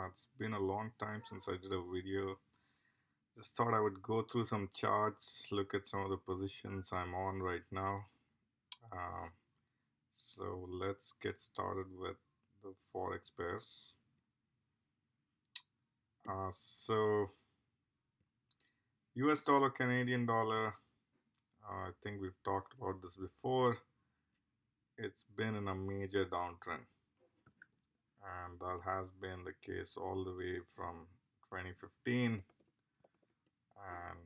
It's been a long time since I did a video. Just thought I would go through some charts, look at some of the positions I'm on right now. Uh, so let's get started with the Forex pairs. So US dollar, Canadian dollar, I think we've talked about this before. It's been in a major downtrend, and that has been the case all the way from 2015. And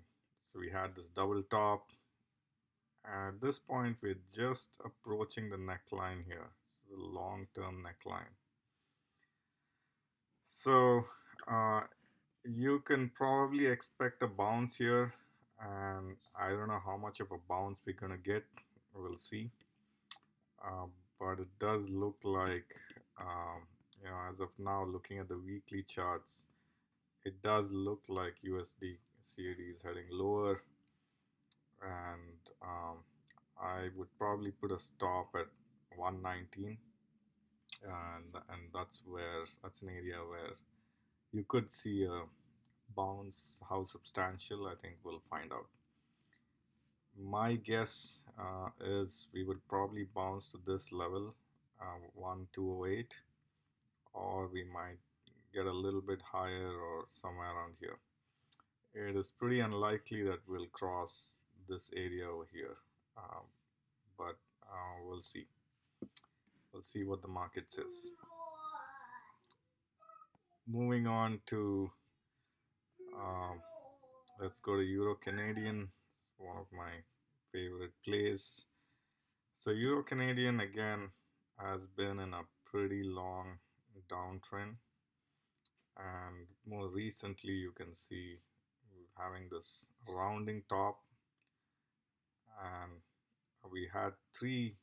so we had this double top. At this point, we're just approaching the neckline here, so the long-term neckline. So you can probably expect a bounce here, and I don't know how much of a bounce we're gonna get. We'll see. But it does look like, as of now, looking at the weekly charts, it does look like USDCAD is heading lower, and I would probably put a stop at 119, and that's an area where you could see a bounce. How substantial, I think we'll find out. My guess is we would probably bounce to this level, 1208, or we might get a little bit higher or somewhere around here. It is pretty unlikely that we'll cross this area over here, but we'll see. We'll see what the market says. Moving on to, let's go to Euro Canadian, one of my favorite plays. So Euro Canadian again has been in a pretty long downtrend, and more recently you can see we're having this rounding top, and we had three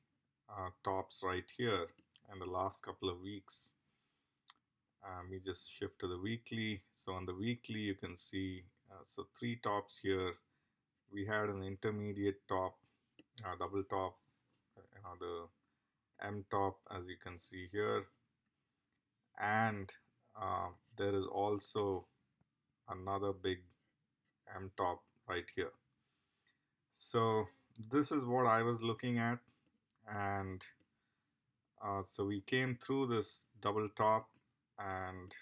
tops right here in the last couple of weeks. We just shift to the weekly. So on the weekly you can see so three tops here. We had an intermediate top, double top, the M top, as you can see here, and there is also another big M top right here. So this is what I was looking at, and so we came through this double top, and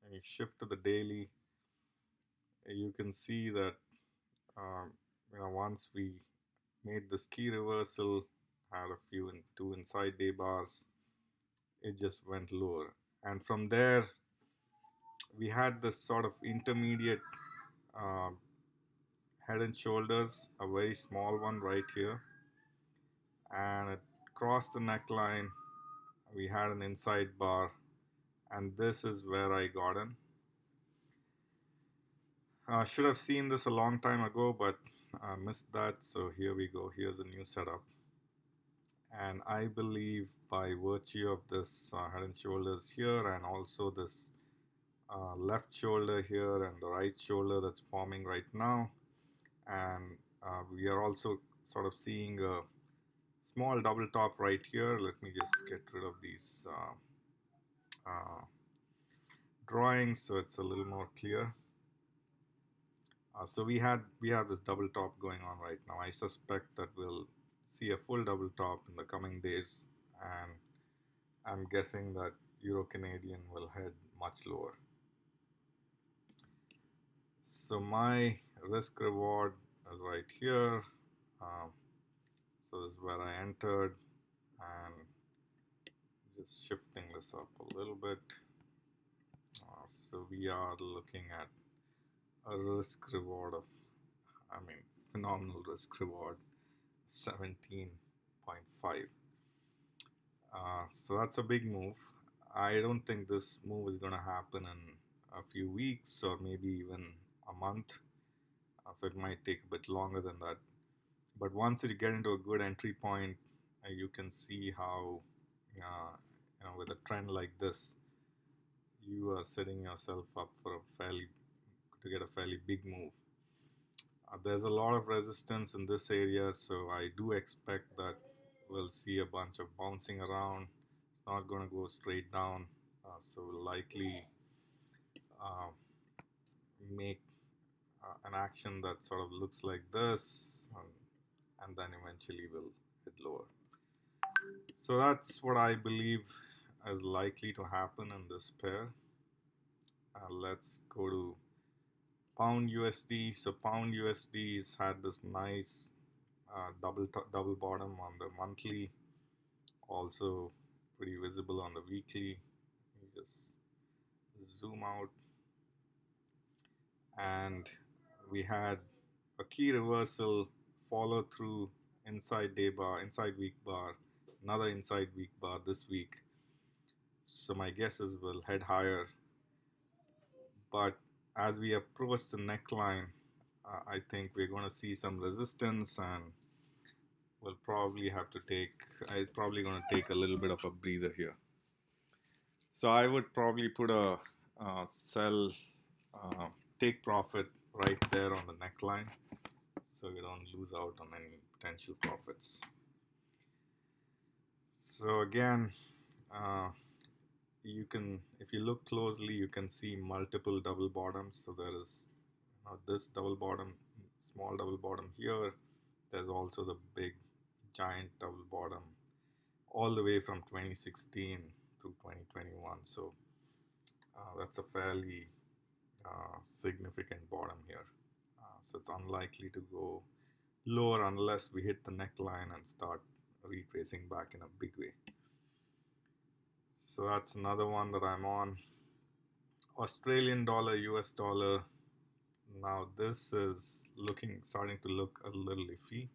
when you shift to the daily, you can see that once we made this key reversal, had two inside day bars, it just went lower, and from there we had this sort of intermediate head and shoulders, a very small one right here, and it crossed the neckline. We had an inside bar, and this is where I got in. I should have seen this a long time ago, but I missed that. So here we go. Here's a new setup. And I believe by virtue of this head and shoulders here, and also this left shoulder here and the right shoulder that's forming right now, and we are also sort of seeing a small double top right here. Let me just get rid of these drawings so it's a little more clear. So we have this double top going on right now. I suspect that we'll see a full double top in the coming days, and I'm guessing that Euro Canadian will head much lower. So my risk reward is right here. So this is where I entered, and just shifting this up a little bit. So we are looking at a risk reward of, phenomenal risk reward, 17.5. So that's a big move. I don't think this move is going to happen in a few weeks or maybe even a month. So it might take a bit longer than that. But once you get into a good entry point, you can see how, with a trend like this, you are setting yourself up for to get a fairly big move. There's a lot of resistance in this area, so I do expect that we'll see a bunch of bouncing around. It's not going to go straight down. So we'll likely uh, make an action that sort of looks like this, and then eventually will hit lower. So that's what I believe is likely to happen in this pair. Let's go to pound USD. So pound USD has had this nice double bottom on the monthly, also pretty visible on the weekly. Let me just zoom out, and we had a key reversal, follow through inside day bar, inside week bar, another inside week bar this week. So my guess is we'll head higher, but as we approach the neckline, I think we're going to see some resistance, and we'll probably have to take, it's probably going to take a little bit of a breather here. So I would probably put a sell, take profit right there on the neckline, so you don't lose out on any potential profits. So again, you can, if you look closely, you can see multiple double bottoms. So there is this double bottom, small double bottom here. There's also the big giant double bottom all the way from 2016 to 2021. So that's a fairly significant bottom here. So it's unlikely to go lower unless we hit the neckline and start retracing back in a big way. So that's another one that I'm on. Australian dollar, US dollar. Now this is starting to look a little iffy.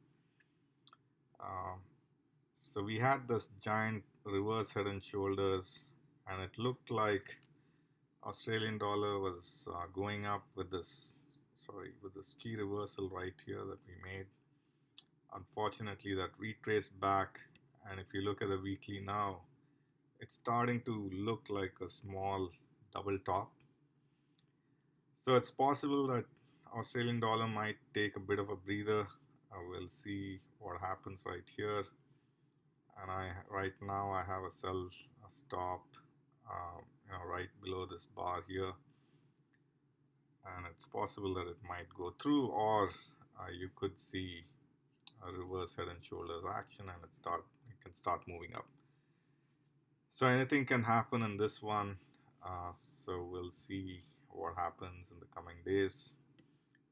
So we had this giant reverse head and shoulders, and it looked like Australian dollar was going up with this key reversal right here that we made. Unfortunately, that retraced back, and if you look at the weekly now, it's starting to look like a small double top. So it's possible that Australian dollar might take a bit of a breather. We'll see what happens right here. And right now I have a sell stop right below this bar here, and it's possible that it might go through, or you could see a reverse head and shoulders action, and it can start moving up. So anything can happen in this one. So we'll see what happens in the coming days.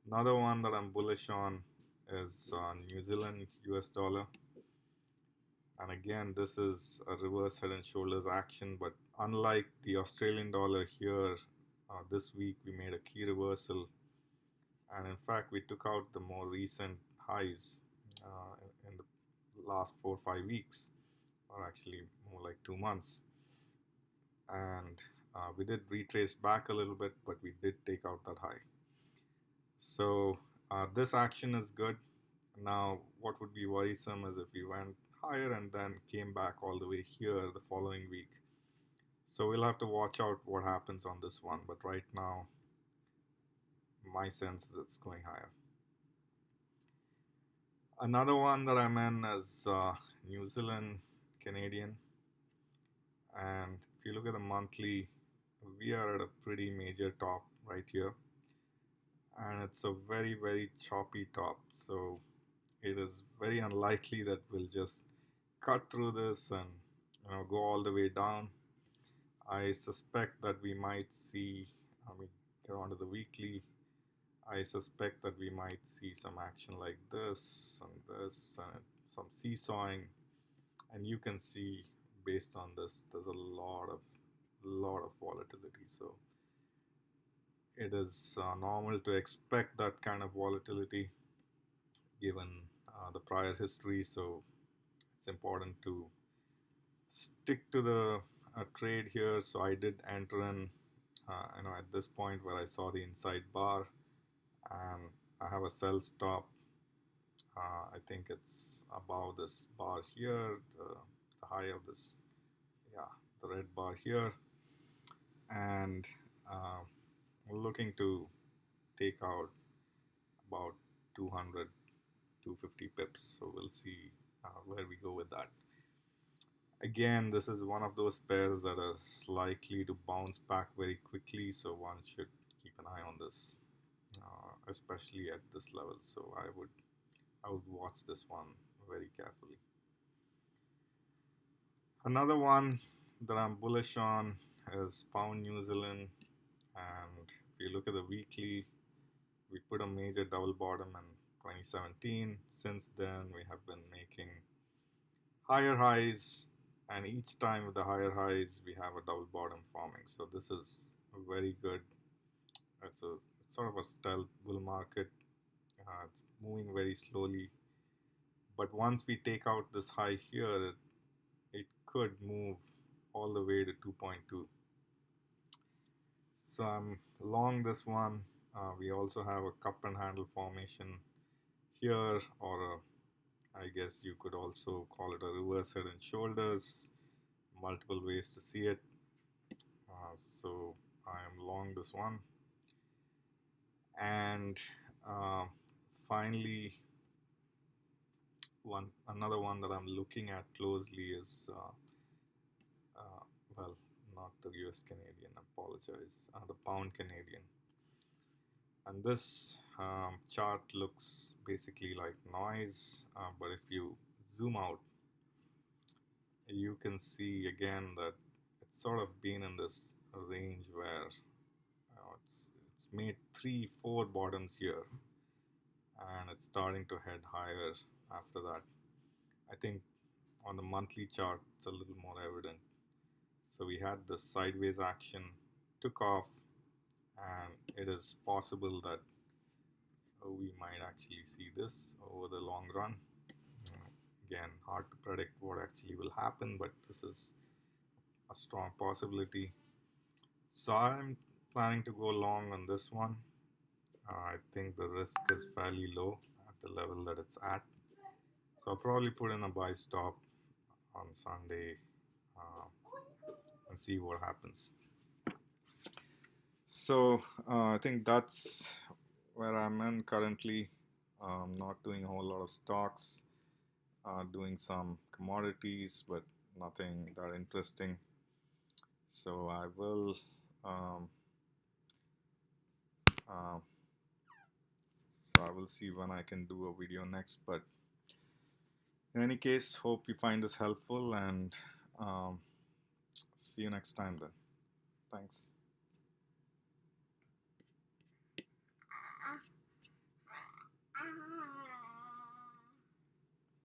Another one that I'm bullish on is New Zealand US dollar. And again, this is a reverse head and shoulders action, but unlike the Australian dollar here, this week we made a key reversal, and in fact we took out the more recent highs in the last 4 or 5 weeks, or actually more like 2 months, and we did retrace back a little bit, but we did take out that high. So this action is good. Now what would be worrisome is if we went higher and then came back all the way here the following week. So we'll have to watch out what happens on this one, but right now my sense is it's going higher. Another one that I'm in is New Zealand Canadian, and if you look at the monthly, we are at a pretty major top right here, and it's a very choppy top, so it is very unlikely that we'll just cut through this and go all the way down. I suspect that we might see, get onto the weekly, I suspect that we might see some action like this and some seesawing, and you can see based on this there's a lot of volatility. So it is normal to expect that kind of volatility given the prior history. So it's important to stick to the trade here. So I did enter in at this point where I saw the inside bar, and I have a sell stop. I think it's above this bar here, the high of this, the red bar here, and we're looking to take out about 200, 250 pips. So we'll see where we go with that. Again, this is one of those pairs that is likely to bounce back very quickly, so one should keep an eye on this, especially at this level. So I would watch this one very carefully. Another one that I'm bullish on is Pound New Zealand, and if you look at the weekly, we put a major double bottom in 2017. Since then, we have been making higher highs, and each time with the higher highs, we have a double bottom forming. So this is a very good. It's sort of a stealth bull market. It's moving very slowly, but once we take out this high here, it could move all the way to 2.2. So I'm long this one. We also have a cup and handle formation here, or I guess you could also call it a reverse head and shoulders. Multiple ways to see it. So I am long this one. And finally, another one that I'm looking at closely is well, not the US Canadian, apologize, the pound Canadian. And this chart looks basically like noise, but if you zoom out, you can see again that it's sort of been in this range where it's made 3-4 bottoms here, and it's starting to head higher after that. I think on the monthly chart it's a little more evident. So we had this sideways action, took off, and it is possible that we might actually see this over the long run. Again, hard to predict what actually will happen, but this is a strong possibility. So I'm planning to go long on this one. I think the risk is fairly low at the level that it's at. So I'll probably put in a buy stop on Sunday and see what happens. So I think that's where I'm in currently. Not doing a whole lot of stocks, doing some commodities, but nothing that interesting. So I will see when I can do a video next. But in any case, hope you find this helpful, and see you next time then. Thanks.